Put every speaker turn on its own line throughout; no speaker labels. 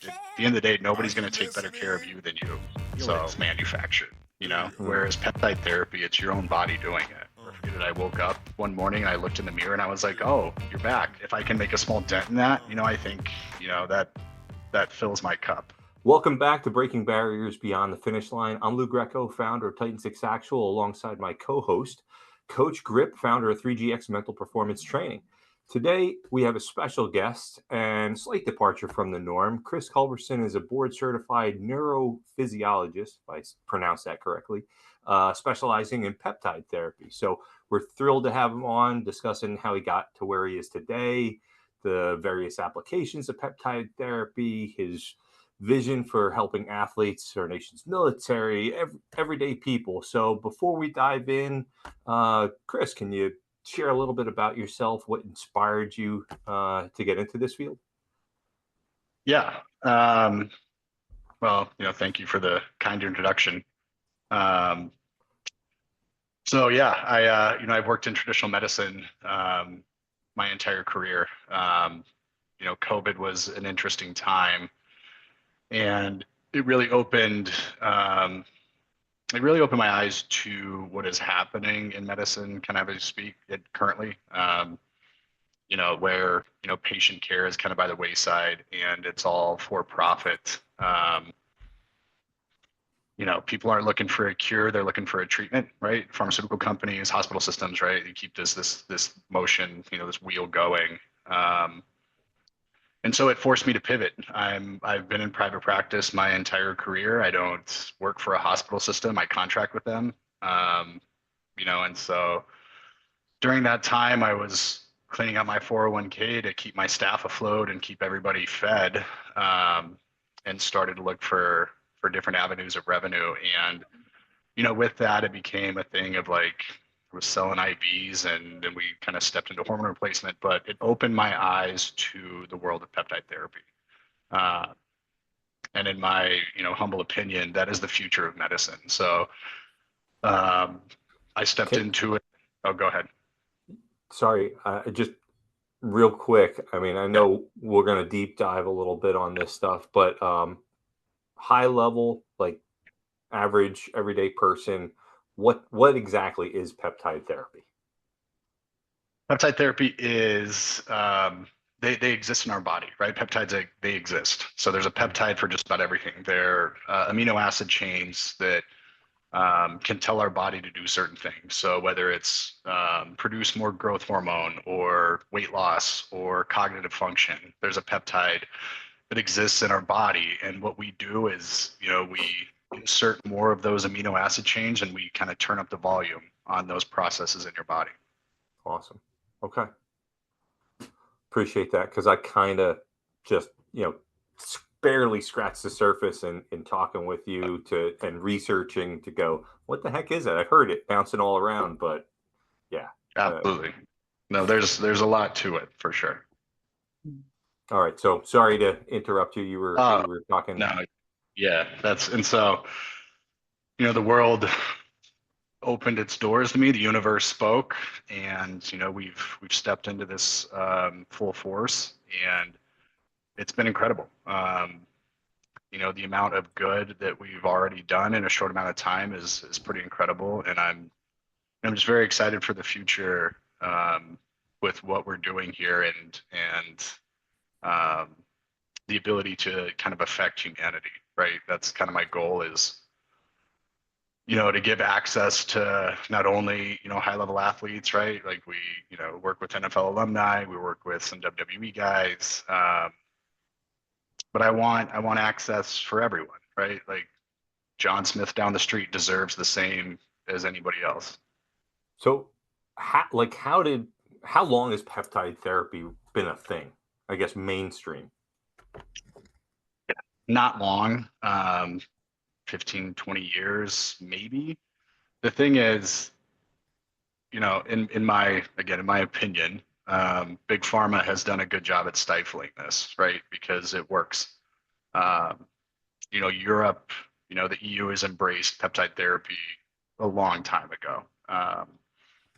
at the end of the day, nobody's going to take better care of you than you. So it's manufactured, whereas peptide therapy, it's your own body doing it. I woke up one morning and I looked in the mirror and I was like, oh, you're back. If I can make a small dent in that, I think, that fills my cup.
Welcome back to Breaking Barriers Beyond the Finish Line. I'm Lou Greco, founder of Titan 6 Actual, alongside my co-host, Coach Grip, founder of 3GX Mental Performance Training. Today, we have a special guest and slight departure from the norm. Kris Culbertson is a board-certified neurophysiologist, if I pronounce that correctly, specializing in peptide therapy. So we're thrilled to have him on, discussing how he got to where he is today, the various applications of peptide therapy, his vision for helping athletes, our nation's military, everyday people. So before we dive in, Kris, can you share a little bit about yourself, what inspired you to get into this field?
Yeah. Well, thank you for the kind introduction. So yeah, I've worked in traditional medicine my entire career. COVID was an interesting time, and it really opened my eyes to what is happening in medicine, kind of as you speak it currently. Where patient care is kind of by the wayside and it's all for profit. People aren't looking for a cure; they're looking for a treatment, right? Pharmaceutical companies, hospital systems, right? You keep this motion, this wheel going. And so it forced me to pivot. I've been in private practice my entire career. I don't work for a hospital system. I contract with them. And so during that time, I was cleaning out my 401k to keep my staff afloat and keep everybody fed, and started to look for different avenues of revenue. And, with that, it became a thing of like, I was selling IVs and then we kind of stepped into hormone replacement, but it opened my eyes to the world of peptide therapy. And in my, humble opinion, that is the future of medicine. So I stepped into it. Oh, go ahead.
Sorry, just real quick. I mean, I know we're going to deep dive a little bit on this stuff, but high level, like average everyday person, what exactly is peptide therapy?
Peptide therapy is they exist in our body, right? Peptides, they exist. So there's a peptide for just about everything. They're amino acid chains that can tell our body to do certain things. So whether it's produce more growth hormone or weight loss or cognitive function, there's a peptide that exists in our body. And what we do is, we insert more of those amino acid chains and we kind of turn up the volume on those processes in your body.
Awesome. Okay. Appreciate that, because I kind of just, barely scratched the surface in talking with you and researching to go, what the heck is that? I've heard it bouncing all around, but yeah.
Absolutely. No, there's a lot to it for sure.
All right. So sorry to interrupt you. You were talking.
No, yeah, and so, the world opened its doors to me. The universe spoke, and we've stepped into this full force, and it's been incredible. The amount of good that we've already done in a short amount of time is pretty incredible, and I'm just very excited for the future with what we're doing here, and the ability to kind of affect humanity, right? That's kind of my goal is, to give access to not only, high-level athletes, right? Like we, work with NFL alumni, we work with some WWE guys, but I want access for everyone, right? Like John Smith down the street deserves the same as anybody else.
So how long has peptide therapy been a thing? I guess mainstream.
Not long, 15, 20 years, maybe. The thing is, in my opinion, Big Pharma has done a good job at stifling this, right? Because it works. Europe, the EU has embraced peptide therapy a long time ago.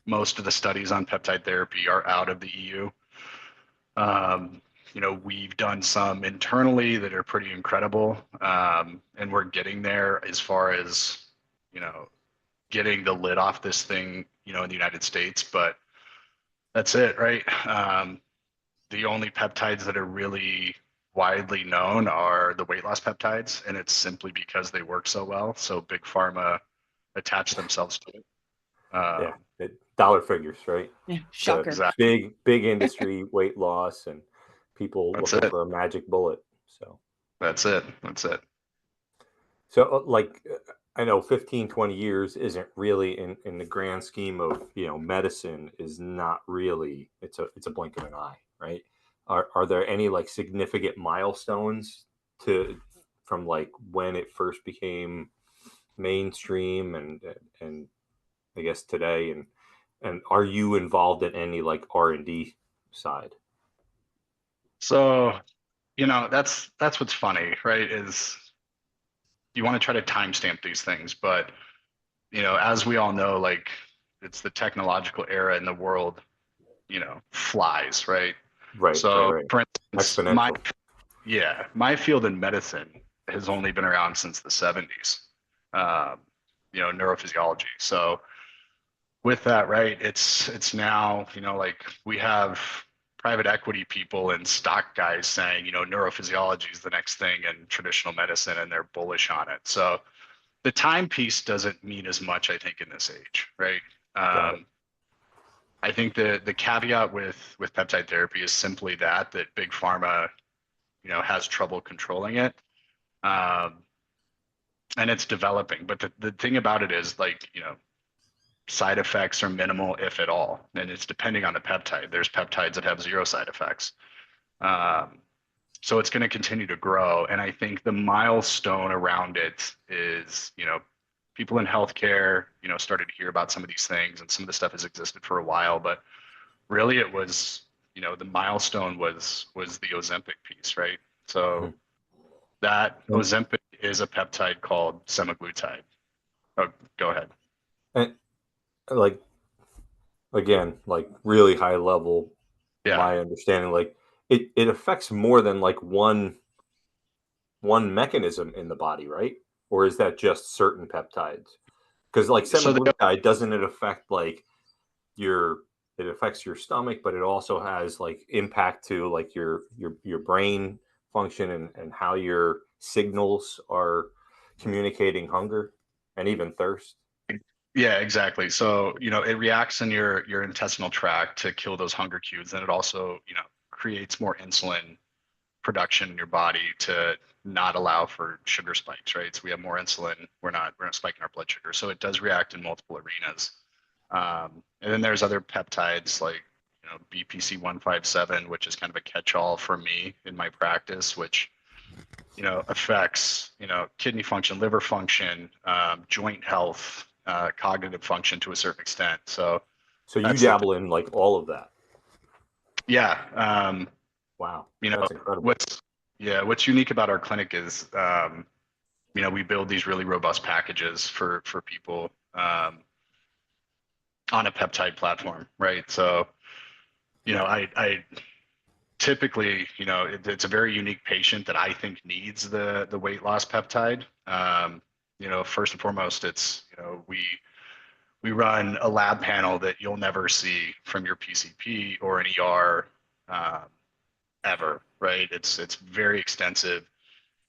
Most of the studies on peptide therapy are out of the EU. we've done some internally that are pretty incredible. And we're getting there as far as, getting the lid off this thing, in the United States, but that's it, right? The only peptides that are really widely known are the weight loss peptides, and it's simply because they work so well. So big pharma attach themselves to it.
Yeah, dollar figures, right?
Yeah,
It's a
shocker.
big industry, weight loss, and people
That's
looking
it.
for a magic bullet. So
That's it. That's it.
So, I know 15, 20 years isn't really in the grand scheme of, medicine is not really, it's a blink of an eye, right? Are there any like significant milestones from like when it first became mainstream and I guess today and are you involved in any like R&D side?
So, that's what's funny, right? Is you want to try to timestamp these things, but as we all know, like it's the technological era in the world, flies, right?
Right,
So,
right.
for instance, my
Exponential.
yeah, my field in medicine has only been around since the 70s. Um, neurophysiology. So with that, right, it's now, like we have private equity people and stock guys saying, neurophysiology is the next thing in traditional medicine, and they're bullish on it. So the timepiece doesn't mean as much, I think, in this age, right?
Got it.
I think the caveat with peptide therapy is simply that big pharma, has trouble controlling it, um, and it's developing. But the thing about it is, like, side effects are minimal, if at all, and it's depending on the peptide. There's peptides that have zero side effects. Um, so it's going to continue to grow, and I think the milestone around it is, people in healthcare, started to hear about some of these things, and some of the stuff has existed for a while, but really it was, the milestone was the Ozempic piece, right? So
Mhm.
that Ozempic is a peptide called semaglutide. Oh, go ahead.
And like again, like really high level,
Yeah.
my understanding, like it affects more than like one mechanism in the body, right? Or is that just certain peptides? Because like
So the,
semaglutide, doesn't it affect like your it affects your stomach, but it also has like impact to like your brain function and how your signals are communicating hunger and even thirst.
yeah, exactly. So, it reacts in your intestinal tract to kill those hunger cues, and it also, creates more insulin production in your body to not allow for sugar spikes, right? So we have more insulin. We're not spiking our blood sugar. So it does react in multiple arenas. And then there's other peptides like, BPC 157, which is kind of a catch-all for me in my practice, which, affects, kidney function, liver function, joint health, cognitive function to a certain extent. So
So you
that's the thing.
dabble in like all of that.
Yeah.
Wow,
You know,
that's incredible.
what's unique about our clinic is, we build these really robust packages for people, on a peptide platform, right? So, I typically, it's a very unique patient that I think needs the weight loss peptide. First and foremost, it's, we run a lab panel that you'll never see from your PCP or an ER, um, ever, right? It's very extensive.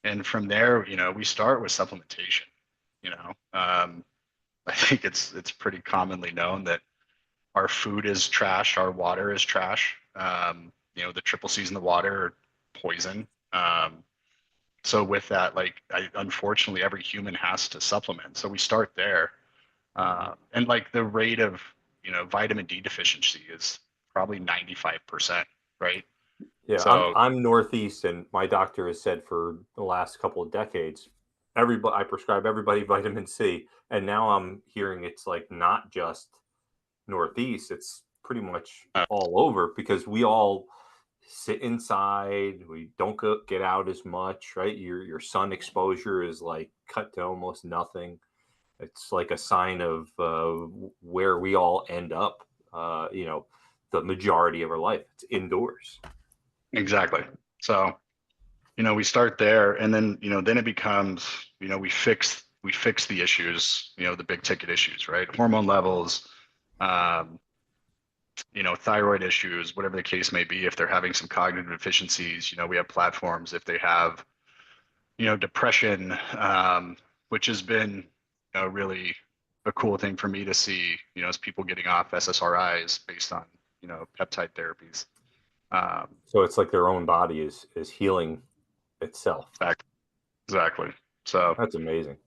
And from there, we start with supplementation. You know, um, I think it's pretty commonly known that our food is trash, our water is trash. The triple C's in the water are poison. So with that, like, unfortunately, every human has to supplement. So we start there, and like the rate of vitamin D deficiency is probably 95%, right?
Yeah,
So
I'm Northeast, and my doctor has said for the last couple of decades, everybody I prescribe everybody vitamin C, and now I'm hearing it's like not just Northeast; it's pretty much
uh,
all over because we all sit inside. We don't get out as much, right? Your sun exposure is like cut to almost nothing. It's like a sign of where we all end up. The majority of our life, it's indoors.
Exactly. So, we start there, and then, then it becomes, we fix the issues, the big ticket issues, right? Hormone levels, um, thyroid issues, whatever the case may be. If they're having some cognitive deficiencies, we have platforms. If they have, depression, which has been, really a cool thing for me to see, as people getting off SSRIs based on, peptide therapies. Um,
So it's like their own body is healing itself.
exactly. So,
That's amazing.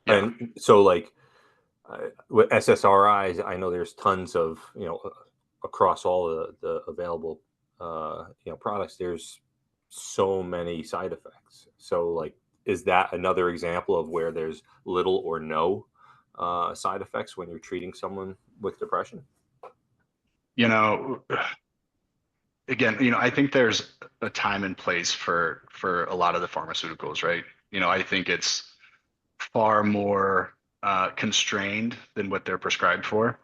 yeah.
And so, like with SSRIs, I know there's tons of across all the available products. There's so many side effects. So, like, is that another example of where there's little or no side effects when you're treating someone with depression?
You know, again, I think there's a time and place for a lot of the pharmaceuticals, right? I think it's far more constrained than what they're prescribed for.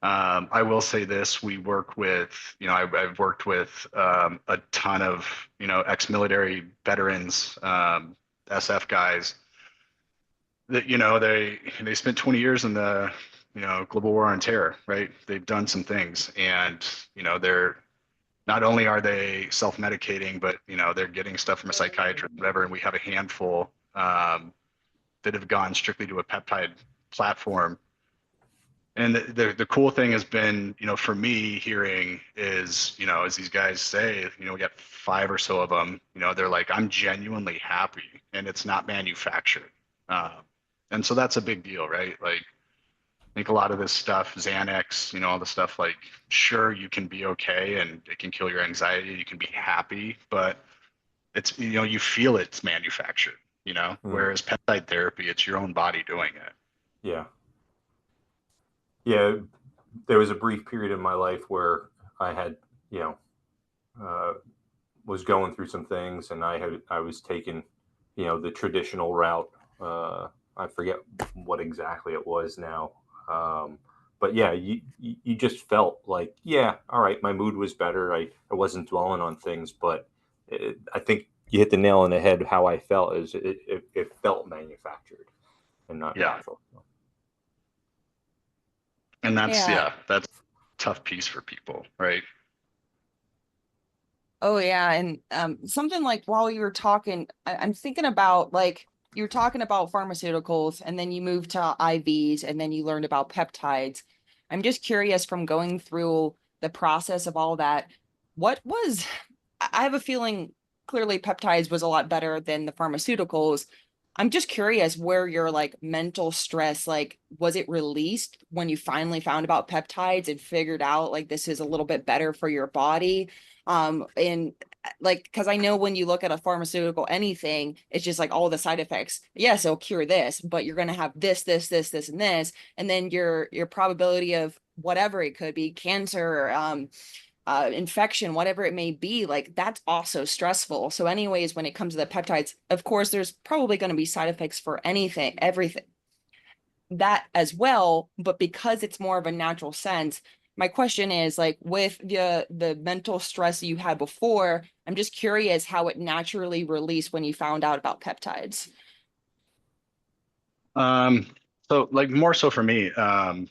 I will say this: we work with, I've worked with a ton of, ex-military veterans, SF guys that, they spent 20 years in the, global war on terror, right? They've done some things, and they're not only are they self-medicating, but they're getting stuff from a psychiatrist, whatever. And we have a handful that have gone strictly to a peptide platform. And the cool thing has been, for me hearing is, as these guys say, we got five or so of them, they're like, I'm genuinely happy and it's not manufactured. Um, and so that's a big deal, right? Like, I think a lot of this stuff, Xanax, all the stuff, like, sure, you can be okay and it can kill your anxiety. You can be happy, but it's, you feel it's manufactured,
Mm,
whereas peptide therapy, it's your own body doing it.
yeah, yeah. There was a brief period in my life where I had, you know, uh, was going through some things, and I was taking, the traditional route. I forget what exactly it was now, but yeah, you just felt like, yeah, all right, my mood was better. I wasn't dwelling on things, but I think you hit the nail on the head. How I felt is it felt manufactured and not
Yeah.
natural.
And that's,
Yeah.
yeah, that's a tough piece for people, right?
Oh yeah. And something like while you were talking, I'm thinking about like you were talking about pharmaceuticals and then you moved to IVs and then you learned about peptides. I'm just curious from going through the process of all that, what was I have a feeling clearly peptides was a lot better than the pharmaceuticals. I'm just curious where your like mental stress, like, was it released when you finally found about peptides and figured out like this is a little bit better for your body? And like, because I know when you look at a pharmaceutical, anything, it's just like all the side effects. Yes, it'll cure this, but you're gonna have this, and this, and then your probability of whatever it could be, cancer, infection, whatever it may be, like that's also stressful. So, anyways, when it comes to the peptides, of course, there's probably going to be side effects for anything, everything that as well. But because it's more of a natural sense, my question is like with the mental stress you had before, I'm just curious how it naturally released when you found out about peptides.
Um, so like more so for me, I'm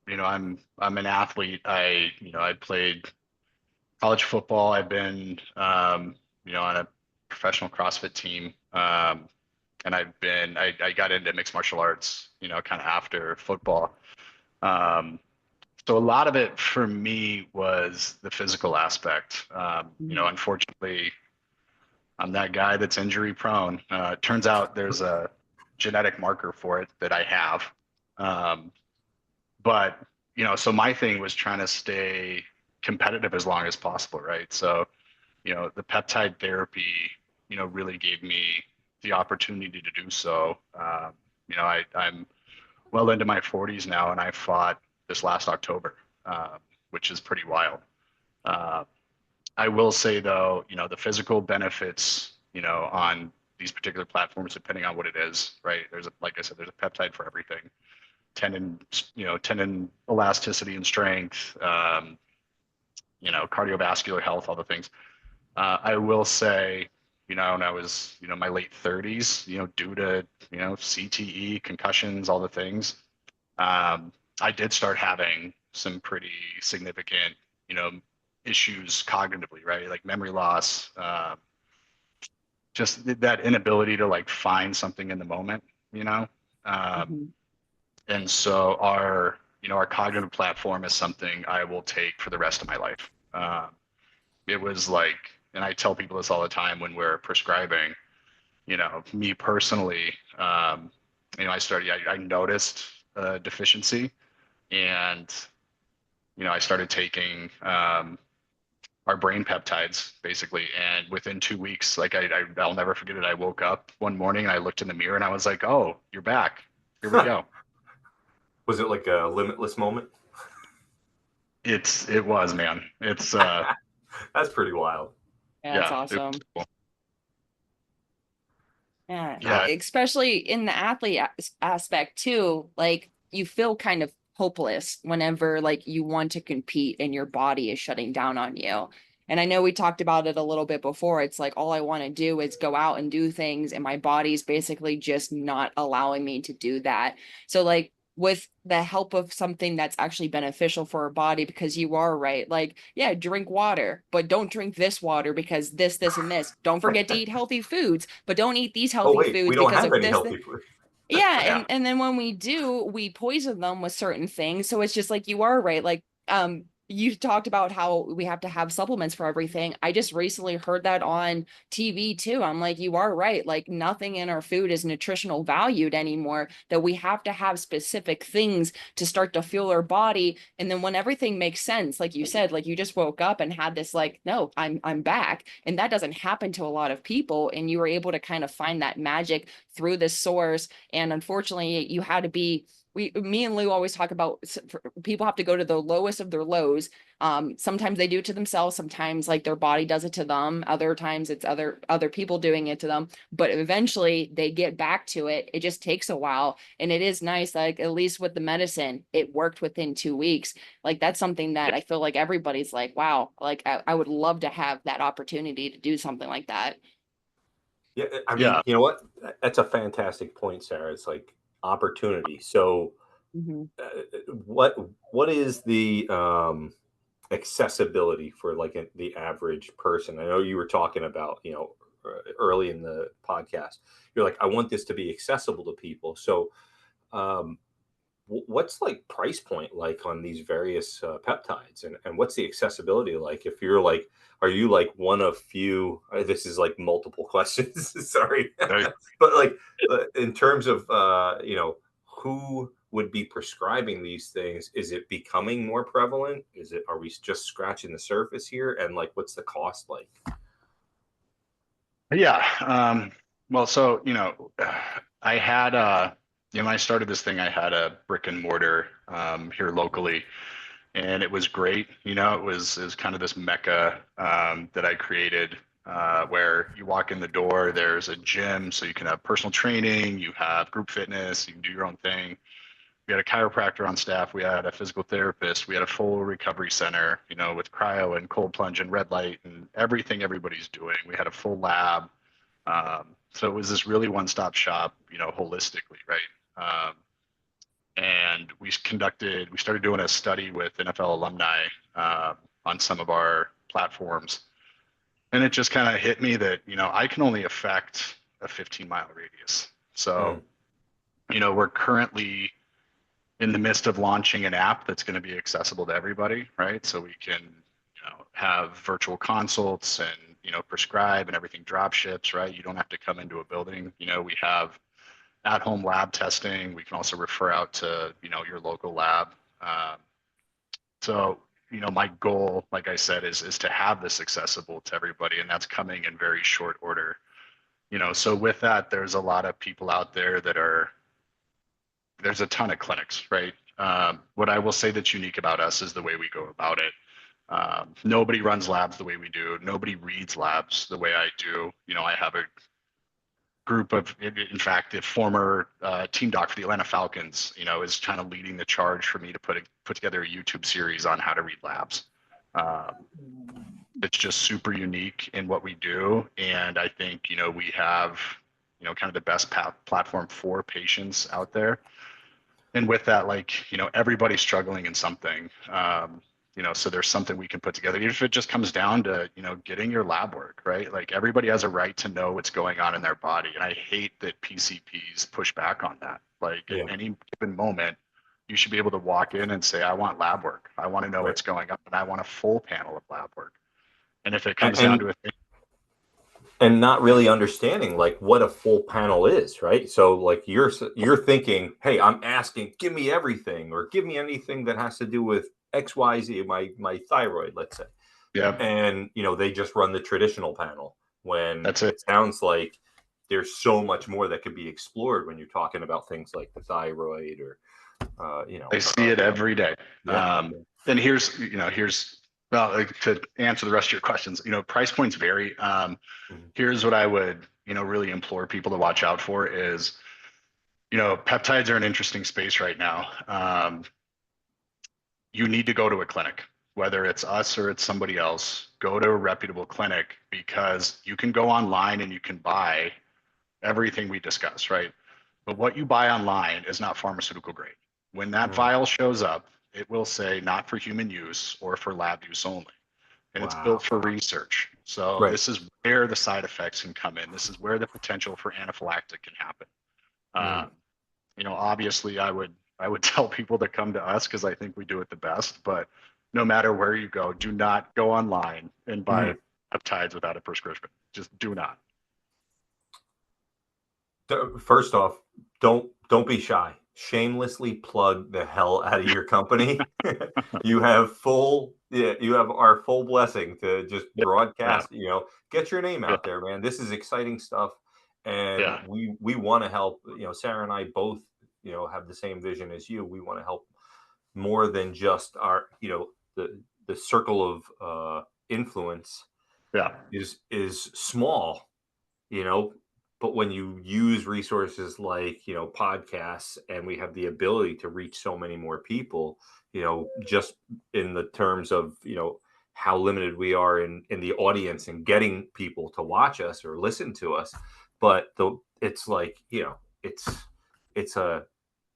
an athlete. I played college football. I've been, on a professional CrossFit team. And I got into mixed martial arts, kind of after football. Um, so a lot of it for me was the physical aspect.
Mhm.
Unfortunately, I'm that guy that's injury prone. It turns out there's a genetic marker for it that I have. Um, but, so my thing was trying to stay competitive as long as possible, right? So, the peptide therapy, really gave me the opportunity to do so. I'm well into my 40s now, and I fought this last October, which is pretty wild. Uh, I will say though, the physical benefits, on these particular platforms, depending on what it is, right? Like I said, there's a peptide for everything. Tendon, tendon elasticity and strength, cardiovascular health, all the things. I will say, when I was, my late 30s, due to, CTE, concussions, all the things, I did start having some pretty significant, you know, issues cognitively, right? Like memory loss, just that inability to like find something in the moment, you know? Um,
Mhm.
and so our cognitive platform is something I will take for the rest of my life. It was like, and I tell people this all the time when we're prescribing, me personally, I noticed a deficiency and, I started taking our brain peptides basically. And within 2 weeks, like I'll never forget it. I woke up one morning and I looked in the mirror and I was like, oh, you're back. Here we go.
Was it like a limitless moment?
It was, man. It's
That's pretty wild.
Yeah, that's
yeah, it was
awesome.
cool.
Yeah,
Yeah.
especially in the athlete aspect too. Like you feel kind of hopeless whenever like you want to compete and your body is shutting down on you. And I know we talked about it a little bit before. It's like all I want to do is go out and do things, and my body's basically just not allowing me to do that. So like with the help of something that's actually beneficial for our body, because you are right. Like, yeah, drink water, but don't drink this water because this, and this. Don't forget to eat healthy foods, but don't eat these
Oh
healthy
wait, we
foods
don't
because
have
of
any
this.
healthy food.
Yeah,
Yeah.
and then when we do, we poison them with certain things. So it's just like you are right. Like you talked about how we have to have supplements for everything. I just recently heard that on TV too. I'm like, you are right. Like nothing in our food is nutritional valued anymore, that we have to have specific things to start to fuel our body. And then when everything makes sense, like you said, like you just woke up and had this like, no, I'm back. And that doesn't happen to a lot of people. And you were able to kind of find that magic through this source. And unfortunately, you had to be me and Lou always talk about people have to go to the lowest of their lows. Sometimes they do it to themselves, sometimes like their body does it to them, other times it's other people doing it to them, but eventually they get back to it. It just takes a while, and it is nice, like at least with the medicine it worked within 2 weeks. Like that's something that I feel like everybody's like, wow, like I would love to have that opportunity to do something like that.
Yeah, I mean,
Yeah.
you know what? That's a fantastic point, Sarah. It's like opportunity. So,
Mhm.
what is the accessibility for like the average person? I know you were talking about, early in the podcast. You're like, I want this to be accessible to people. So, um, what's like price point like on these various peptides, and what's the accessibility like? If you're like, are you like one of few? This is like multiple questions. Sorry,
Right.
but like in terms of who would be prescribing these things, is it becoming more prevalent? Are we just scratching the surface here? And like, what's the cost like?
Yeah. Well, so, I had when I started this thing, I had a brick and mortar here locally, and it was great. It was kind of this mecca that I created where you walk in the door, there's a gym, so you can have personal training, you have group fitness, you can do your own thing. We had a chiropractor on staff, we had a physical therapist, we had a full recovery center, with cryo and cold plunge and red light and everything everybody's doing. We had a full lab. So it was this really one-stop shop, holistically, right? And we started doing a study with NFL alumni on some of our platforms. And it just kind of hit me that, I can only affect a 15-mile radius. So,
Mm.
we're currently in the midst of launching an app that's going to be accessible to everybody, right? So we can, have virtual consults and, prescribe, and everything drop ships, right? You don't have to come into a building. We have at-home lab testing. We can also refer out to, your local lab. Um, so, my goal, like I said, is to have this accessible to everybody, and that's coming in very short order. So with that, there's a lot of people out there there's a ton of clinics, right? What I will say that's unique about us is the way we go about it. Nobody runs labs the way we do. Nobody reads labs the way I do. I have a group of, in fact, the former team doc for the Atlanta Falcons, is kind of leading the charge for me to put together a YouTube series on how to read labs. Um, it's just super unique in what we do. And I think, we have, kind of the best platform for patients out there. And with that, like, everybody's struggling in something. So there's something we can put together, even if it just comes down to, getting your lab work, right? Like everybody has a right to know what's going on in their body. And I hate that PCPs push back on that. Like at
Yeah.
any given moment, you should be able to walk in and say, I want lab work. I want to know
Right.
what's going on, and I want a full panel of lab work. And if it comes
And
down to a thing,
and not really understanding like what a full panel is, right? So like you're thinking, hey, I'm asking, give me everything, or give me anything that has to do with XYZ, my thyroid, let's say.
yeah,
And they just run the traditional panel when
that's it.
it sounds like there's so much more that could be explored when you're talking about things like the thyroid or
I see it every day.
Yeah.
And here's well, like, to answer the rest of your questions, price points vary. Here's what I would, really implore people to watch out for is, peptides are an interesting space right now. You need to go to a clinic, whether it's us or it's somebody else. Go to a reputable clinic, because you can go online and you can buy everything we discuss, right? But what you buy online is not pharmaceutical grade. When that vial shows up, it will say not for human use or for lab use only. And it's built
Wow.
for research. So
Right.
this is where the side effects can come in. This is where the potential for anaphylactic can happen. Obviously I would tell people to come to us because I think we do it the best, but no matter where you go, do not go online and buy peptides without a prescription. Just do not.
First off, don't be shy. Shamelessly plug the hell out of your company. You have our full blessing to just
Yeah,
broadcast, get your name
yeah,
out there, man. This is exciting stuff. And
yeah,
we want to help, Sarah and I both, have the same vision as you. We want to help more than just our, the circle of influence
yeah,
is small, you know but when you use resources like podcasts, and we have the ability to reach so many more people, just in the terms of how limited we are in the audience and getting people to watch us or listen to us. But it's like it's a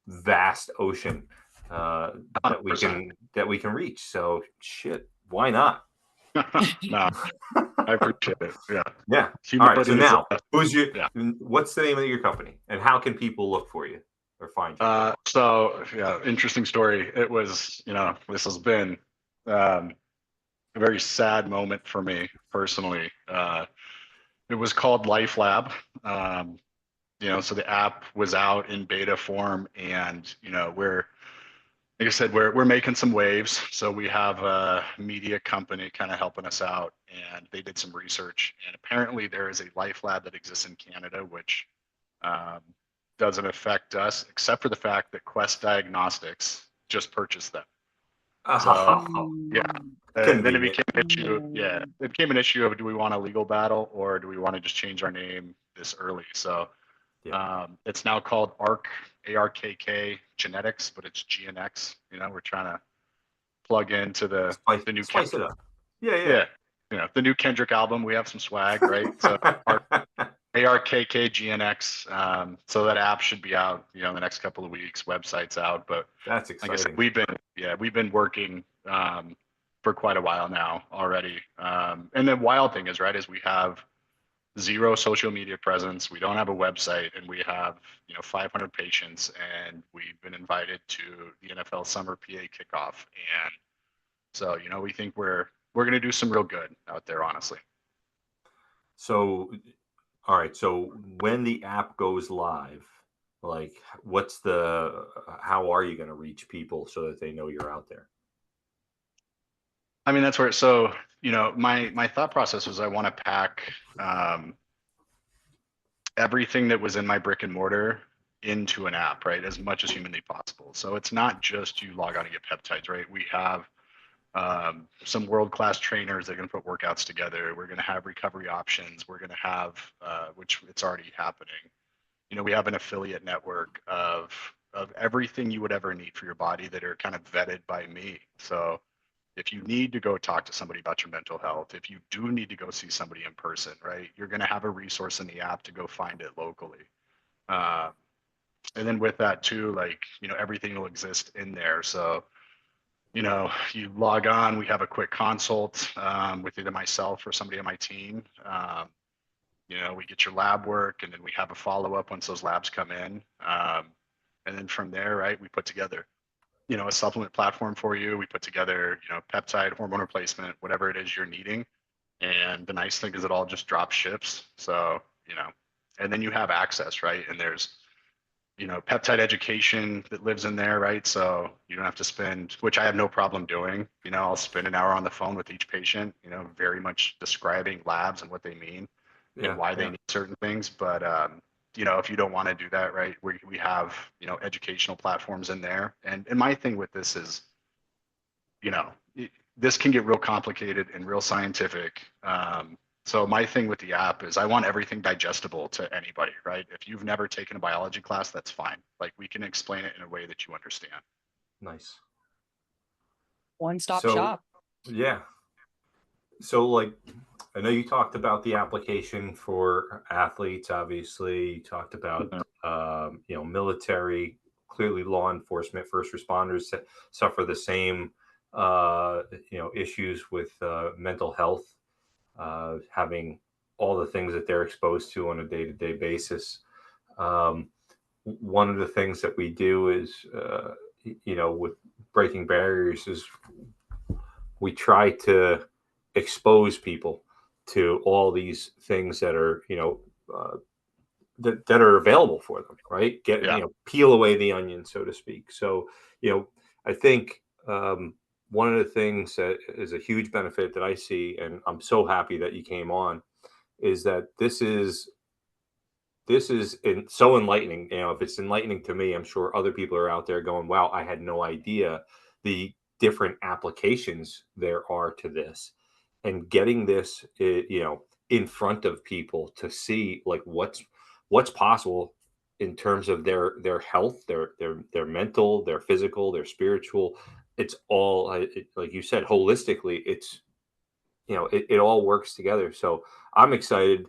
vast ocean that we can reach. So shit, why not?
no, I appreciate it. Yeah.
Yeah. All right. So
Humility is,
now,
yeah.
what's the name of your company, and how can people look for you or find you?
So yeah, interesting story. It was, this has been a very sad moment for me personally. It was called Life Lab. So the app was out in beta form, and like I said, we're making some waves. So we have a media company kind of helping us out, and they did some research. And apparently, there is a Life Lab that exists in Canada, which um, doesn't affect us, except for the fact that Quest Diagnostics just purchased them. So yeah, then it
Convenient.
became an issue. Yeah, it became an issue of, do we want a legal battle, or do we want to just change our name this early? So
Yeah.
it's now called ARKK Genetics, but it's GNX. We're trying to plug into the new
Spice it
Kendrick.
up. Yeah.
Yeah, the new Kendrick album. We have some swag, right? So ARKK GNX. So that app should be out, in the next couple of weeks. Website's out, but
That's
like I said,
exciting.
we've been working for quite a while now already. And the wild thing is, right, is we have zero social media presence. We don't have a website, and we have 500 patients, and we've been invited to the NFL Summer PA kickoff, and so we think we're going to do some real good out there, honestly.
So, all right. So when the app goes live, like, how are you going to reach people so that they know you're out there?
I mean, that's where, so my thought process was, I want to pack everything that was in my brick and mortar into an app, right, as much as humanly possible. So it's not just you log on and get peptides, right? We have some world-class trainers that are going to put workouts together. We're going to have recovery options. We're going to have, which it's already happening. We have an affiliate network of everything you would ever need for your body that are kind of vetted by me. So if you need to go talk to somebody about your mental health, if you do need to go see somebody in person, right, you're going to have a resource in the app to go find it locally. Uh, and then with that too, like, everything will exist in there. So, you log on, we have a quick consult with either myself or somebody on my team. We get your lab work, and then we have a follow-up once those labs come in. And then from there, right, we put together, a supplement platform for you. We put together, peptide, hormone replacement, whatever it is you're needing. And the nice thing is it all just drop ships. So, and then you have access, right? And there's, peptide education that lives in there, right? So you don't have to spend, which I have no problem doing. I'll spend an hour on the phone with each patient, very much describing labs and what they mean and why they need certain things. But, if you don't want to do that, right, we have, educational platforms in there. And my thing with this is, this can get real complicated and real scientific. So my thing with the app is I want everything digestible to anybody, right? If you've never taken a biology class, that's fine. Like, we can explain it in a way that you understand.
Nice.
One-stop shop.
Yeah. So, like, I know you talked about the application for athletes. Obviously, you talked about military. Clearly, law enforcement, first responders suffer the same issues with mental health, having all the things that they're exposed to on a day-to-day basis. One of the things that we do is, with breaking barriers, is we try to expose people to all these things that are, that are available for them, right? Peel away the onion, so to speak. So, I think one of the things that is a huge benefit that I see, and I'm so happy that you came on, is that this is so enlightening. If it's enlightening to me, I'm sure other people are out there going, wow, I had no idea the different applications there are to this. And getting this, in front of people to see like what's possible in terms of their health, their mental, their physical, their spiritual. It's all, like you said, holistically. It's, it all works together. So I'm excited.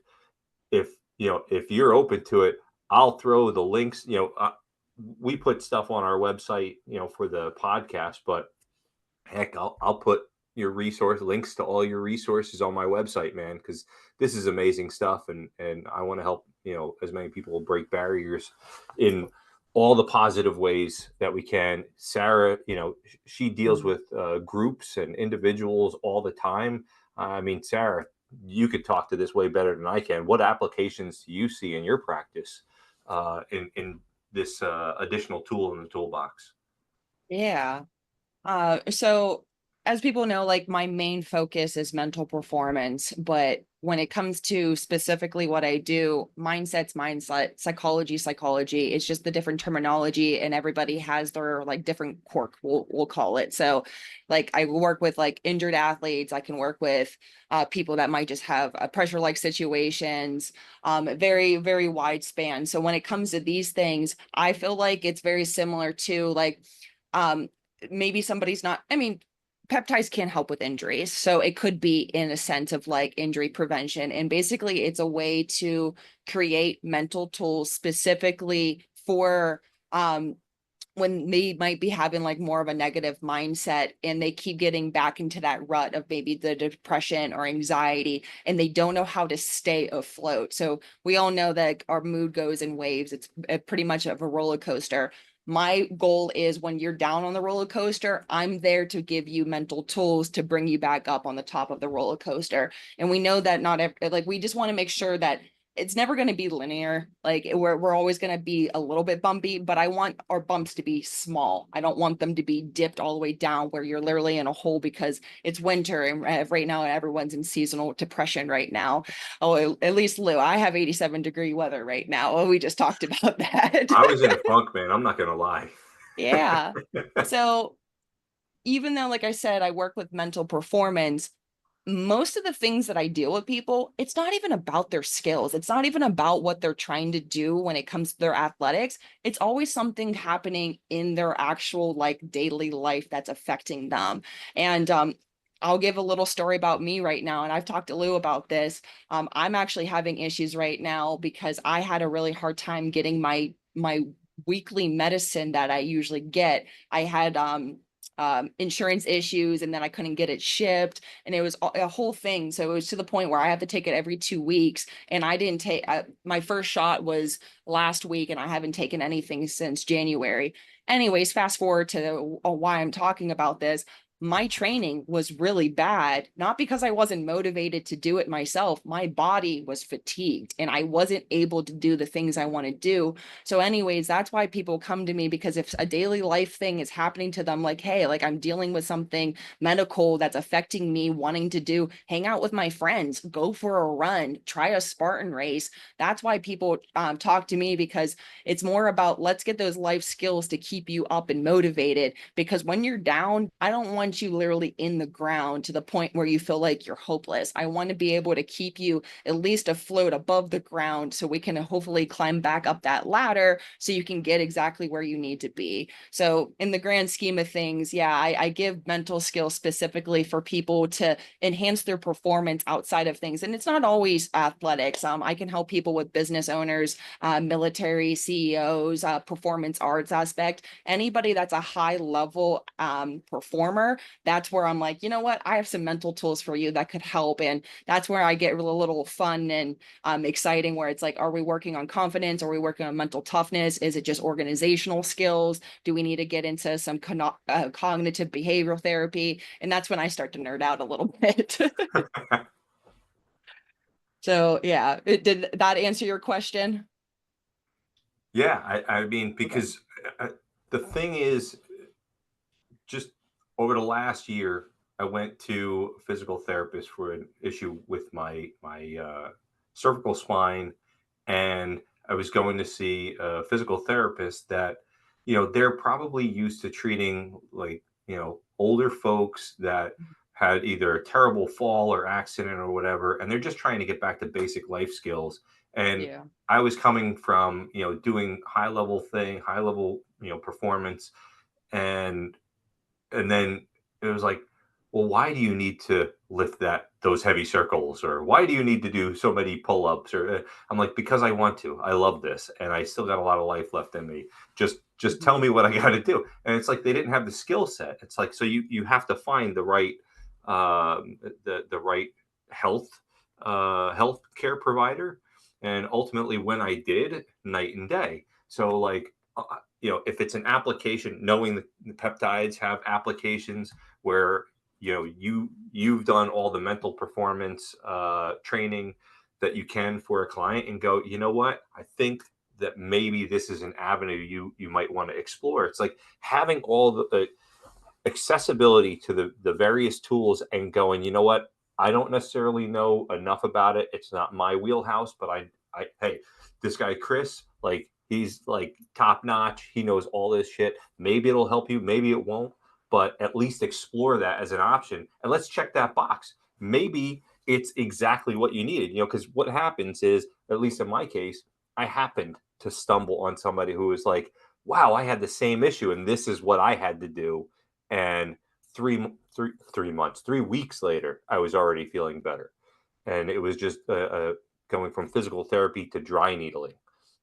If you're open to it, I'll throw the links. We put stuff on our website, for the podcast, but heck, I'll put your links to all your resources on my website, man, because this is amazing stuff, and I want to help as many people break barriers in all the positive ways that we can. Sarah, she deals with groups and individuals all the time. I mean, Sarah, you could talk to this way better than I can. What applications do you see in your practice in this additional tool in the toolbox?
Yeah. So as people know, like, my main focus is mental performance, but when it comes to specifically what I do, mindset, psychology, it's just the different terminology, and everybody has their like different quirk, we'll call it. So like, I work with like injured athletes. I can work with people that might just have pressure like situations, very, very wide span. So when it comes to these things, I feel like it's very similar to like, maybe somebody's not, I mean, peptides can help with injuries. So it could be in a sense of like injury prevention. And basically it's a way to create mental tools specifically for when they might be having like more of a negative mindset, and they keep getting back into that rut of maybe the depression or anxiety, and they don't know how to stay afloat. So we all know that our mood goes in waves. It's pretty much of a roller coaster. My goal is, when you're down on the roller coaster, I'm there to give you mental tools to bring you back up on the top of the roller coaster. And we know that not every, like, we just want to make sure that it's never going to be linear. Like, we're always going to be a little bit bumpy, but I want our bumps to be small. I don't want them to be dipped all the way down where you're literally in a hole because it's winter, and right now everyone's in seasonal depression right now. Oh, at least Lou, I have 87-degree weather right now. Oh, we just talked about that.
I was in a funk, man. I'm not going to lie.
Yeah. So even though, like I said, I work with mental performance, most of the things that I deal with people, it's not even about their skills. It's not even about what they're trying to do when it comes to their athletics. It's always something happening in their actual like daily life that's affecting them. And I'll give a little story about me right now. And I've talked to Lou about this. I'm actually having issues right now because I had a really hard time getting my weekly medicine that I usually get. I had insurance issues, and then I couldn't get it shipped, and it was a whole thing. So it was to the point where I have to take it every 2 weeks, and I didn't take my first shot was last week, and I haven't taken anything since January. Anyways, fast forward to why I'm talking about this. My training was really bad, not because I wasn't motivated to do it myself. My body was fatigued and I wasn't able to do the things I want to do. So anyways, that's why people come to me, because if a daily life thing is happening to them, like, hey, like I'm dealing with something medical that's affecting me, wanting to do, hang out with my friends, go for a run, try a Spartan race. That's why people talk to me, because it's more about let's get those life skills to keep you up and motivated. Because when you're down, I don't want you literally in the ground to the point where you feel like you're hopeless. I want to be able to keep you at least afloat above the ground so we can hopefully climb back up that ladder so you can get exactly where you need to be. So in the grand scheme of things, yeah, I give mental skills specifically for people to enhance their performance outside of things. And it's not always athletics. I can help people with business owners, military CEOs, performance arts aspect, anybody that's a high level performer. That's where I'm like, you know what, I have some mental tools for you that could help. And that's where I get a little fun and exciting, where it's like, are we working on confidence? Are we working on mental toughness? Is it just organizational skills? Do we need to get into some cognitive behavioral therapy? And that's when I start to nerd out a little bit. So yeah, did that answer your question?
Yeah, I mean, because the thing is, just over the last year, I went to a physical therapist for an issue with my cervical spine, and I was going to see a physical therapist that, they're probably used to treating, like, older folks that had either a terrible fall or accident or whatever, and they're just trying to get back to basic life skills. And
Yeah.
I was coming from, doing high level, performance, and then it was like, well, why do you need to lift those heavy circles, or why do you need to do so many pull-ups? Or I'm like, because I want to. I love this, and I still got a lot of life left in me. Just tell
Mhm.
me what I got to do. And it's like they didn't have the skill set. It's like, so you have to find the right the right health health care provider. And ultimately, when I did, night and day. So like, if it's an application, knowing the peptides have applications where, you've done all the mental performance training that you can for a client, and go, you know what, I think that maybe this is an avenue you might want to explore. It's like having all the accessibility to the various tools, and going, you know what, I don't necessarily know enough about it. It's not my wheelhouse, but I hey, this guy Kris, like, he's like top notch. He knows all this shit. Maybe it'll help you, maybe it won't, but at least explore that as an option, and let's check that box. Maybe it's exactly what you needed, because what happens is, at least in my case, I happened to stumble on somebody who was like, wow, I had the same issue, and this is what I had to do. And 3 months, 3 weeks later, I was already feeling better. And it was just going from physical therapy to dry needling.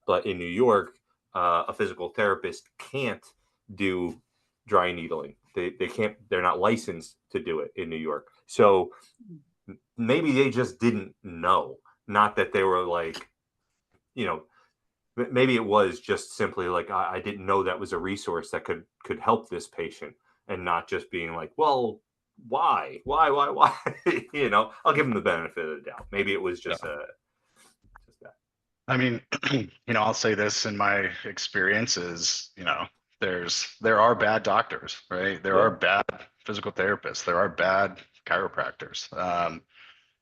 But in New York, a physical therapist can't do dry needling. They can't, they're not licensed to do it in New York. So maybe they just didn't know. Not that they were like, you know, maybe it was just simply like, I didn't know that was a resource that could help this patient, and not just being like, well, why? I'll give them the benefit of the doubt. Maybe it was just just that.
I mean, I'll say this in my experiences, there are bad doctors, right? There are
Yeah.
bad physical therapists. There are bad chiropractors.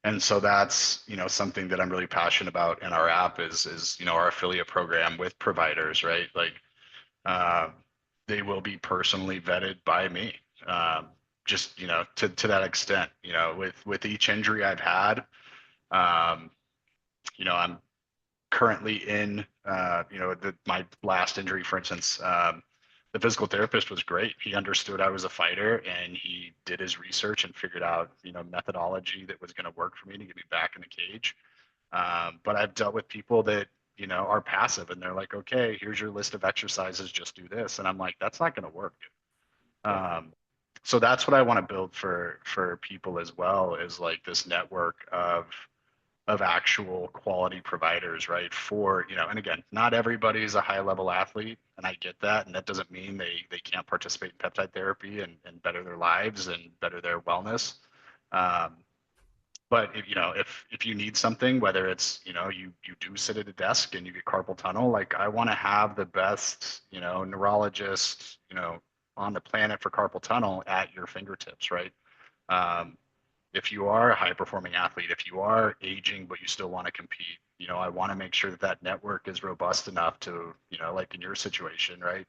And so that's, something that I'm really passionate about in our app is, our affiliate program with providers, right? Like, uh, they will be personally vetted by me. Um, just, to that extent, with each injury I've had, I'm currently in, my last injury, for instance, the physical therapist was great. He understood I was a fighter, and he did his research and figured out, methodology that was going to work for me to get me back in the cage. But I've dealt with people that, are passive, and they're like, okay, here's your list of exercises, just do this. And I'm like, that's not going to work. So that's what I want to build for people as well, is like this network of actual quality providers, right? For, and again, not everybody's a high level athlete, and I get that. And that doesn't mean they can't participate in peptide therapy and better their lives and better their wellness. But if you need something, whether it's, you do sit at a desk and you get carpal tunnel, like I want to have the best, neurologist, on the planet for carpal tunnel at your fingertips, right? Um, if you are a high performing athlete, if you are aging but you still want to compete, I want to make sure that that network is robust enough to, like in your situation, right?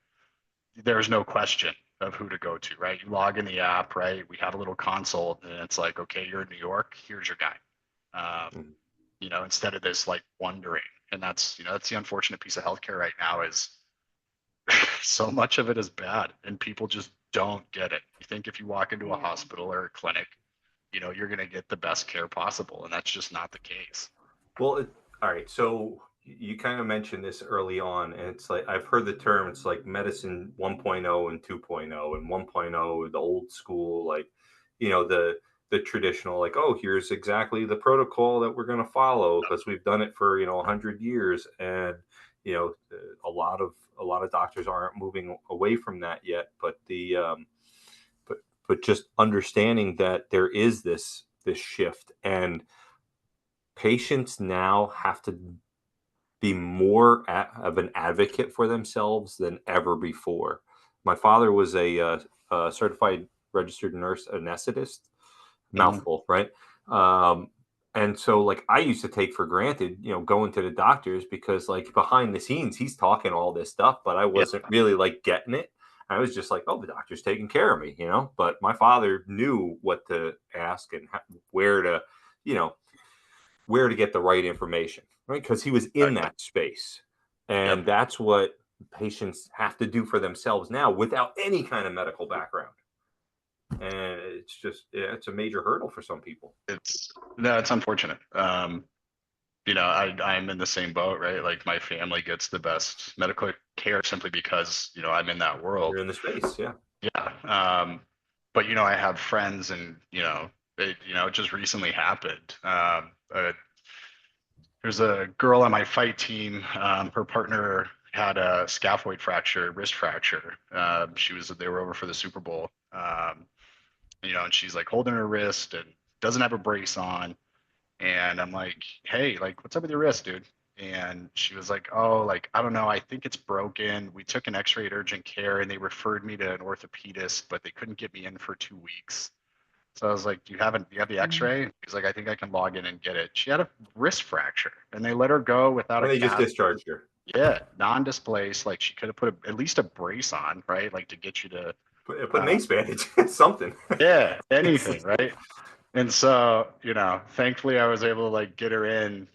There's no question of who to go to, right? You log in the app, right? We have a little consult, and it's like, okay, you're in New York, here's your guy. Instead of this like wondering. And that's the unfortunate piece of healthcare right now, is so much of it is bad, and people just don't get it. You think if you walk into a hospital or a clinic, you're going to get the best care possible, and that's just not the case.
Well, all right. So you kind of mentioned this early on, and it's like I've heard the term. It's like medicine 1.0 and 2.0, and 1.0 the old school, like the traditional, like, oh, here's exactly the protocol that we're going to follow because we've done it for 100 years, and a lot of doctors aren't moving away from that yet. But but just understanding that there is this shift, and patients now have to be more of an advocate for themselves than ever before. My father was a certified registered nurse anesthetist, mouthful, right? And so, like, I used to take for granted, going to the doctors, because, like, behind the scenes, he's talking all this stuff, but I wasn't really like getting it. I was just like, oh, the doctor's taking care of me, But my father knew what to ask and where to, where to get the right information, right? Because he was in that space. And that's what patients have to do for themselves now without any kind of medical background. And it's just, it's a major hurdle for some people.
It's unfortunate. I'm in the same boat, right? Like my family gets the best medical care simply because, I'm in that world.
You're in the space. Yeah.
Yeah. But, I have friends, and, it just recently happened. There's a girl on my fight team. Her partner had a scaphoid fracture, wrist fracture. They were over for the Super Bowl. And she's like holding her wrist and doesn't have a brace on. And I'm like, hey, like, what's up with your wrist, dude? And she was like, oh, like, I don't know. I think it's broken. We took an x-ray at urgent care, and they referred me to an orthopedist, but they couldn't get me in for 2 weeks. So I was like, do you have the x-ray? He's like, I think I can log in and get it. She had a wrist fracture, and they let her go without
and
a
they just
cast.
discharged her.
Yeah, non-displaced. Like, she could have put at least a brace on, right? Like, to get you to
put an ace bandage, something.
Yeah, anything, right? And so, thankfully I was able to like get her in,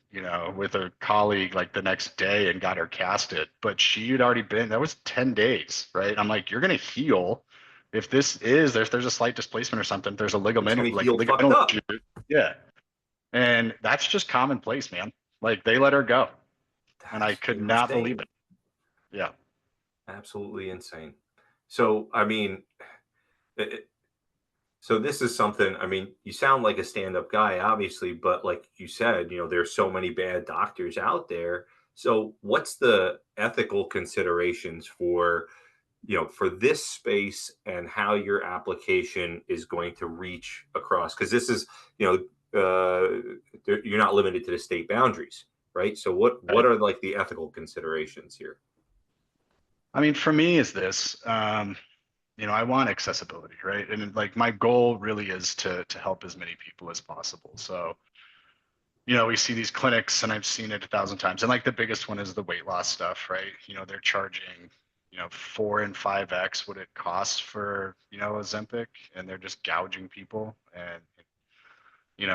with a colleague like the next day and got her casted. But she had already that was 10 days, right? I'm like, you're gonna heal. If there's a slight displacement or something, there's a ligament, like ligamental issue. Yeah. And that's just commonplace, man. Like they let her go. And I could not believe it. Yeah.
Absolutely insane. So, I mean, so this is something, I mean, you sound like a stand-up guy, obviously, but like you said, there's so many bad doctors out there. So what's the ethical considerations for, for this space and how your application is going to reach across? Because this is, you're not limited to the state boundaries, right? So what are like the ethical considerations here?
I mean, for me is this, I want accessibility, right? And like my goal really is to help as many people as possible. So, we see these clinics, and I've seen it 1,000 times. And like the biggest one is the weight loss stuff, right? They're charging, 4 and 5x what it costs for, Ozempic, and they're just gouging people. And,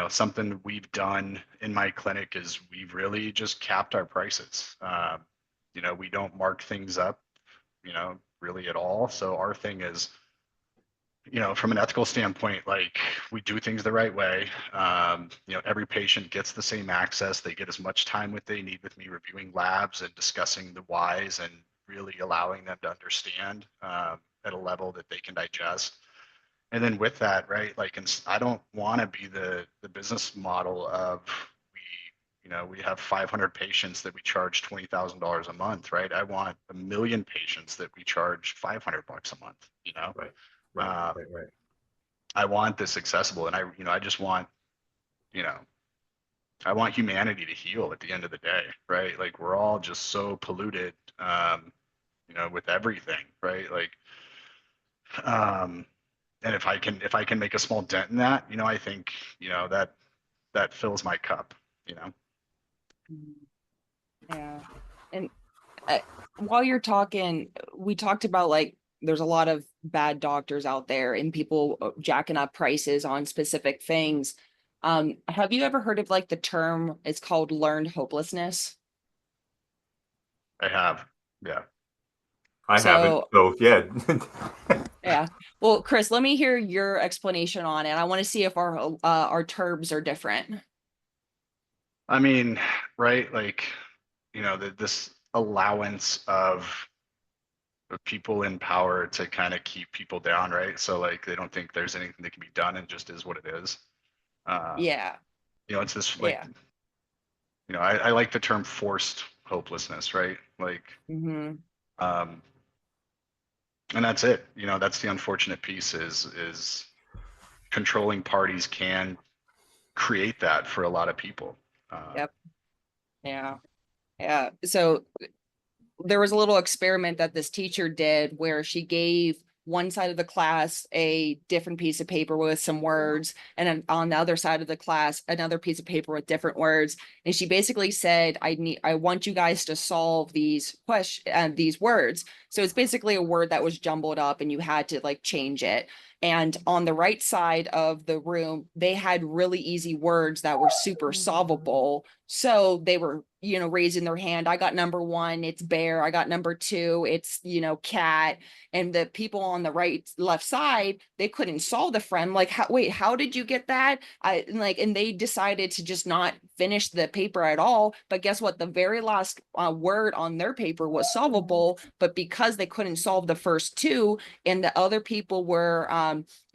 something we've done in my clinic is we've really just capped our prices. We don't mark things up, really at all. So our thing is, from an ethical standpoint, like we do things the right way. Every patient gets the same access. They get as much time what they need with me reviewing labs and discussing the whys and really allowing them to understand at a level that they can digest. And then with that, right, like, I don't want to be the business model of we have 500 patients that we charge $20,000 a month, right? I want 1 million patients that we charge $500 a month,
Right.
Uh,
Right.
I want this accessible, and I just want, I want humanity to heal at the end of the day, right? Like we're all just so polluted, with everything, right? Like, and if I can make a small dent in that, I think, that fills my cup.
Yeah. And uh, while you're talking, we talked about like there's a lot of bad doctors out there and people jacking up prices on specific things. Have you ever heard of like the term, it's called learned hopelessness?
I have, yeah.
I haven't.
So
So yeah.
yeah. Well, Kris, let me hear your explanation on it. I want to see if our terms are different.
I mean, right, like, this allowance of people in power to kind of keep people down, right? So like they don't think there's anything that can be done, and just is what it is. Um,
Yeah.
it's this like,
Yeah.
I like the term forced hopelessness, right? Like,
Mm-hmm.
um, and that's it. That's the unfortunate piece is controlling parties can create that for a lot of people.
Yep. Yeah. Yeah. So there was a little experiment that this teacher did where she gave one side of the class a different piece of paper with some words, and then on the other side of the class another piece of paper with different words, and she basically said, I want you guys to solve these these words. So it's basically a word that was jumbled up and you had to like change it. And on the right side of the room they had really easy words that were super solvable, so they were, raising their hand. I got number one, it's bear. I got number two, it's, cat. And the people on the left side, they couldn't solve the friend. Like, wait, how did you get that? And they decided to just not finish the paper at all. But guess what? The very last word on their paper was solvable. But because they couldn't solve the first two, and the other people were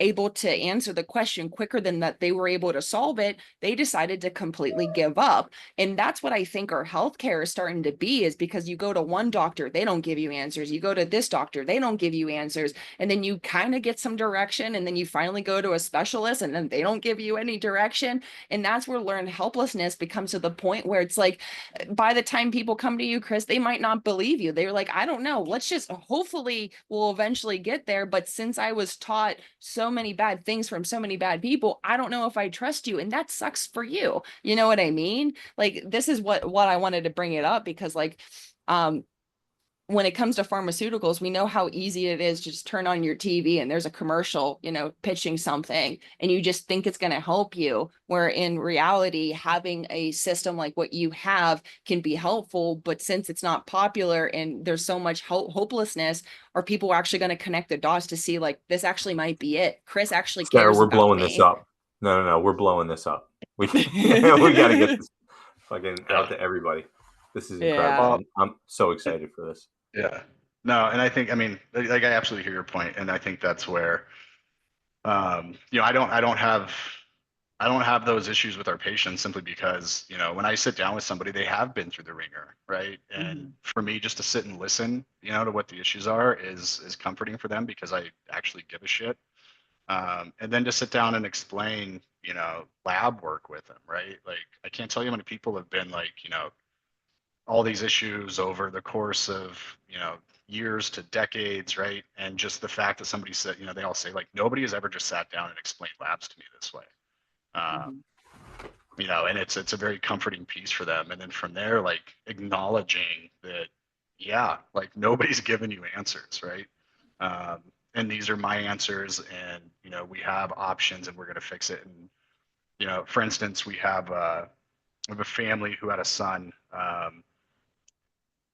able to answer the question quicker than that they were able to solve it, they decided to completely give up. And that's what I think our healthcare is starting to be, is because you go to one doctor, they don't give you answers. You go to this doctor, they don't give you answers. And then you kind of get some direction. And then you finally go to a specialist and then they don't give you any direction. And that's where learned helplessness becomes to the point where it's like, by the time people come to you, Kris, they might not believe you. They're like, I don't know. Let's just hopefully we'll eventually get there. But since I was taught so many bad things from so many bad people, I don't know if I trust you. And that sucks for you. You know what I mean? Like, this is what I wanted to bring it up, because like when it comes to pharmaceuticals, we know how easy it is to just turn on your TV and there's a commercial, pitching something, and you just think it's going to help you, where in reality having a system like what you have can be helpful. But since it's not popular and there's so much hopelessness, are people actually going to connect the dots to see like this actually might be it? Kris actually
Sarah,
cares
we're
about
blowing this
me.
up. No, we're blowing this up. We we got to get this fucking
Yeah.
out to everybody. This is
Yeah.
incredible. I'm so excited for this.
Yeah. No, and I think, I mean, like I absolutely hear your point, and I think that's where, I don't have those issues with our patients, simply because, when I sit down with somebody, they have been through the ringer, right? And
Mhm.
for me, just to sit and listen, to what the issues are is comforting for them, because I actually give a shit. And then to sit down and explain, lab work with them, right? Like, I can't tell you how many people have been like, all these issues over the course of, years to decades, right? And just the fact that somebody said, they all say like, nobody has ever just sat down and explained labs to me this way. Um,
Mhm.
and it's a very comforting piece for them. And then from there, like, acknowledging that, yeah, like nobody's giving you answers, right? And these are my answers, and we have options, and we're going to fix it. And for instance, we have a family who had a son,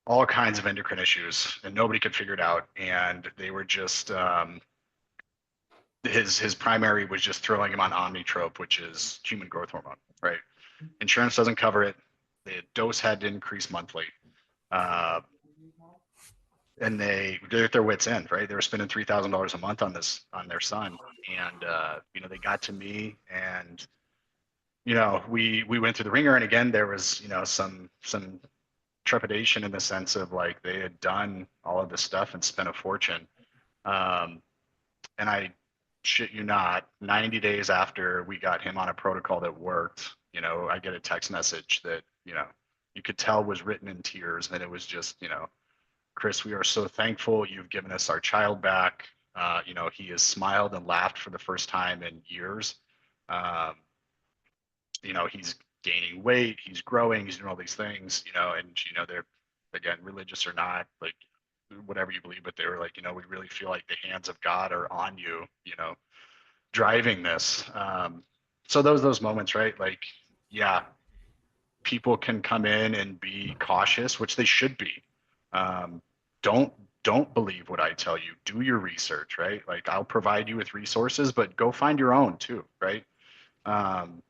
all kinds of endocrine issues, and nobody could figure it out. And they were just his primary was just throwing him on Omnitrope, which is human growth hormone, right? Insurance doesn't cover it. The dose had to increase monthly. Uh, and they're at their wits end, right? They were spending $3,000 a month on their son, and they got to me, and we went through the ringer, and again there was some trepidation in the sense of like they had done all of this stuff and spent a fortune, um, and I shit you not, 90 days after we got him on a protocol that worked, I get a text message that you could tell was written in tears, and it was just Kris, we are so thankful you've given us our child back. He has smiled and laughed for the first time in years. Um, he's gaining weight, he's growing, he's doing all these things, and they're, again, religious or not, like whatever you believe, but they were like, we really feel like the hands of God are on you, driving this. So those moments, right? Like, yeah, people can come in and be cautious, which they should be. Um, don't don't believe what I tell you. Do your research, right? Like I'll provide you with resources, but go find your own too, right? Um,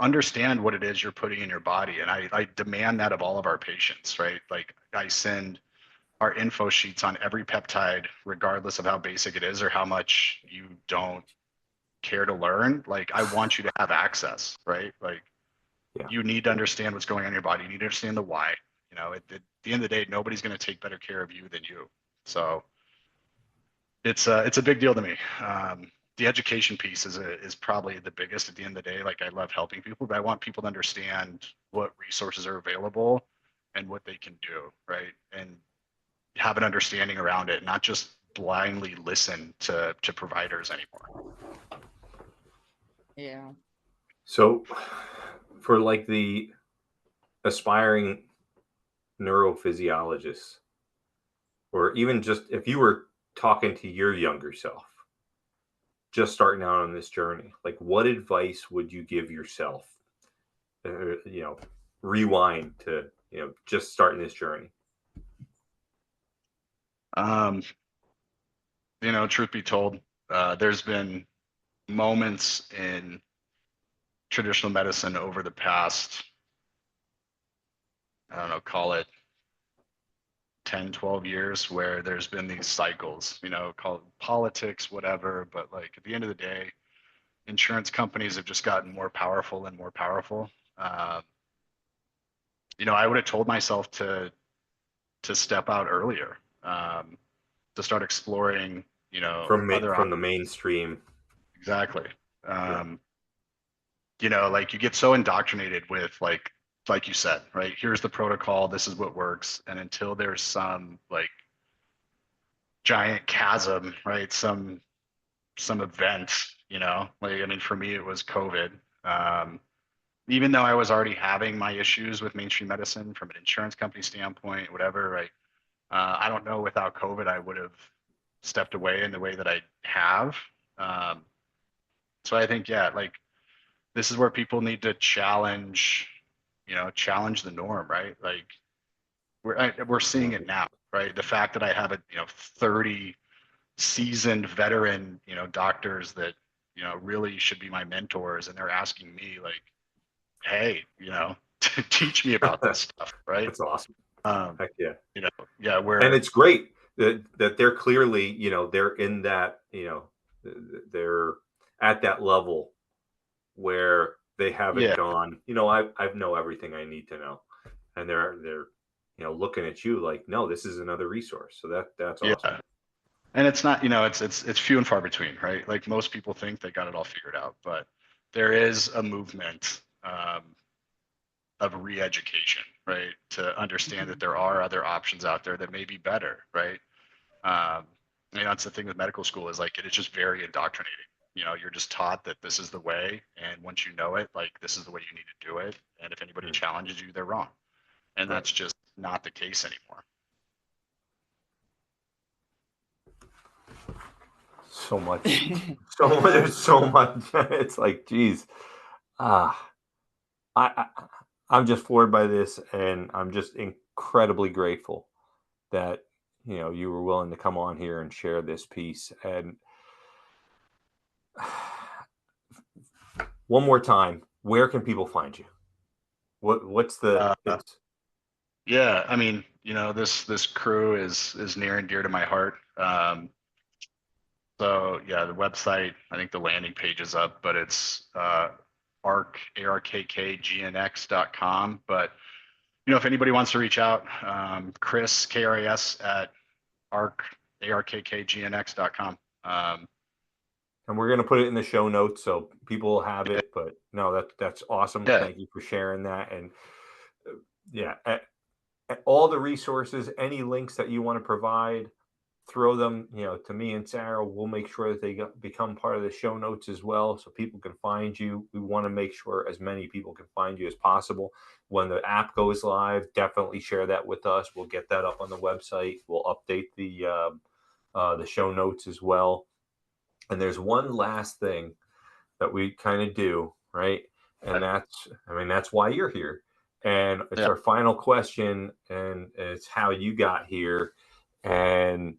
understand what it is you're putting in your body, and I demand that of all of our patients, right? Like I send our info sheets on every peptide, regardless of how basic it is or how much you don't care to learn. Like I want you to have access, right? Like
Yeah.
you need to understand what's going on in your body. You need to understand the why. At the end of the day, nobody's going to take better care of you than you. So it's a big deal to me. The education piece is probably the biggest at the end of the day. Like I love helping people, but I want people to understand what resources are available and what they can do, right? And have an understanding around it, not just blindly listen to providers anymore.
Yeah.
So for like the aspiring neurophysiologists, or even just if you were talking to your younger self, just starting out on this journey, like what advice would you give yourself? Rewind to just starting this journey.
Truth be told, there's been moments in traditional medicine over the past, I don't know, call it 10, 12 years, where there's been these cycles, called politics, whatever. But like at the end of the day, insurance companies have just gotten more powerful and more powerful. Uh, I would have told myself to step out earlier, to start exploring, other
From the
options.
mainstream.
Exactly.
Yeah.
Like you get so indoctrinated with like you said, right? Here's the protocol. This is what works. And until there's some like giant chasm, right? Some event, like, I mean, for me, it was COVID. Um, Even though I was already having my issues with mainstream medicine from an insurance company standpoint, whatever, right? I don't know, without COVID, I would have stepped away in the way that I have. Um, so I think, yeah, like this is where people need to challenge the norm, right? Like we're seeing it now, right? The fact that I have 30 seasoned veteran, doctors that, really should be my mentors, and they're asking me like, hey, teach me about this stuff, right?
That's awesome.
Um,
Heck yeah.
yeah,
And
we're
it's great that they're clearly, they're in that, they're at that level where they haven't
yeah,
gone, I know everything I need to know. And they're looking at you like, no, this is another resource. So that's awesome.
yeah. And it's not, it's few and far between, right? Like most people think they got it all figured out, but there is a movement of re-education, right? To understand that there are other options out there that may be better, right? Um, that's the thing with medical school, is like it is just very indoctrinating. You're just taught that this is the way, and once you know it, like this is the way you need to do it. And if anybody
Mm.
challenges you, they're wrong. And
Right.
that's just not the case anymore.
So much. There's so much. It's like, geez. I'm just floored by this, and I'm just incredibly grateful that you were willing to come on here and share this piece. And one more time, where can people find you? What's the
Yeah, I mean, this crew is near and dear to my heart. So yeah, the website, I think the landing page is up, but it's ARKKGNX.com. But if anybody wants to reach out, Kris, KRAS at ARKKGNX.com.
And we're going to put it in the show notes so people will have it. But no, that's awesome.
Yeah.
Thank you for sharing that. And all the resources, any links that you want to provide, throw them, to me and Sarah. We'll make sure that they become part of the show notes as well, so people can find you. We want to make sure as many people can find you as possible. When the app goes live, definitely share that with us. We'll get that up on the website. We'll update the show notes as well. And there's one last thing that we kind of do, right? And that's why you're here. And it's our final question, and it's how you got here. And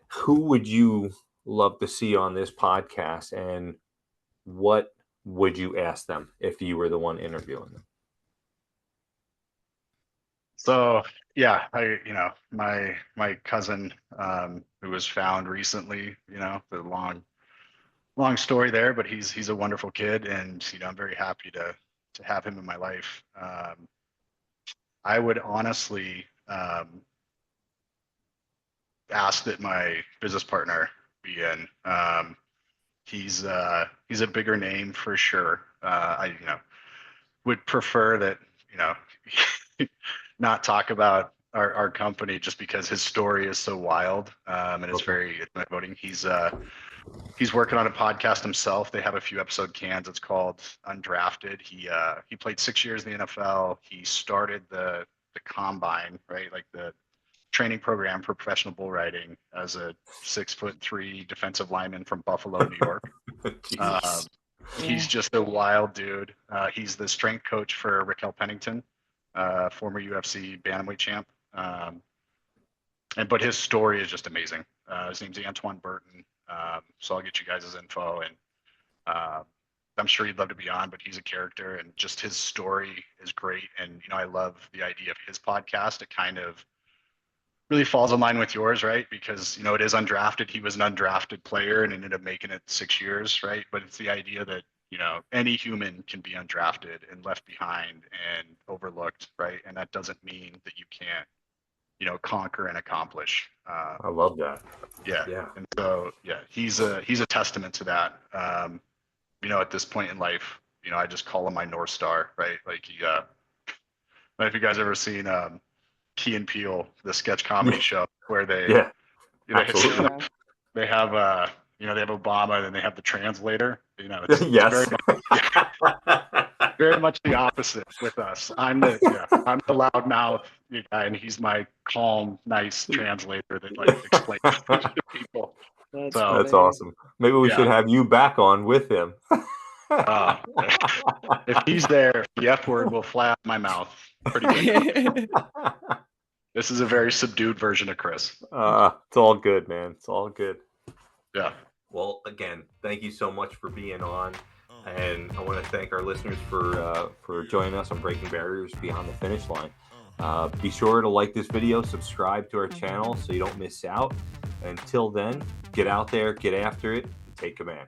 who would you love to see on this podcast, and what would you ask them if you were the one interviewing them?
So yeah, my cousin who was found recently, the long story there, but he's a wonderful kid, and I'm very happy to have him in my life. I would honestly ask that my business partner be in. He's a bigger name for sure. I would prefer that not talk about our company just because his story is so wild, and it's very motivating. He's working on a podcast himself. They have a few episode cans. It's called Undrafted. He played 6 years in the NFL. He started the combine, right? Like the training program for professional bull riding as a 6'3" defensive lineman from Buffalo, New York. He's just a wild dude. He's the strength coach for Raquel Pennington, former UFC bantamweight champ. But his story is just amazing. His name's Antoine Burton. So I'll get you guys his info, and I'm sure he'd love to be on, but he's a character, and just his story is great. And, I love the idea of his podcast. It kind of really falls in line with yours, right? Because, it is undrafted. He was an undrafted player and ended up making it 6 years, right? But it's the idea that, any human can be undrafted and left behind and overlooked, right? And that doesn't mean that you can't, conquer and accomplish.
I love that.
Yeah. And so, he's a testament to that. At this point in life, I just call him my North Star, right? Like I don't know if you guys ever seen Key and Peele, the sketch comedy show where they have they have Obama, and then they have the translator. It's
yes.
Very much the opposite with us. I'm the loudmouth guy, and he's my calm, nice translator that explains to people.
That's awesome. Maybe we should have you back on with him.
If he's there, the F word will fly out my mouth pretty good. This is a very subdued version of Kris.
It's all good, man. It's all good.
Yeah.
Well, again, thank you so much for being on. And I want to thank our listeners for joining us on Breaking Barriers Beyond the Finish Line. Be sure to like this video, subscribe to our channel so you don't miss out. Until then, get out there, get after it, and take command.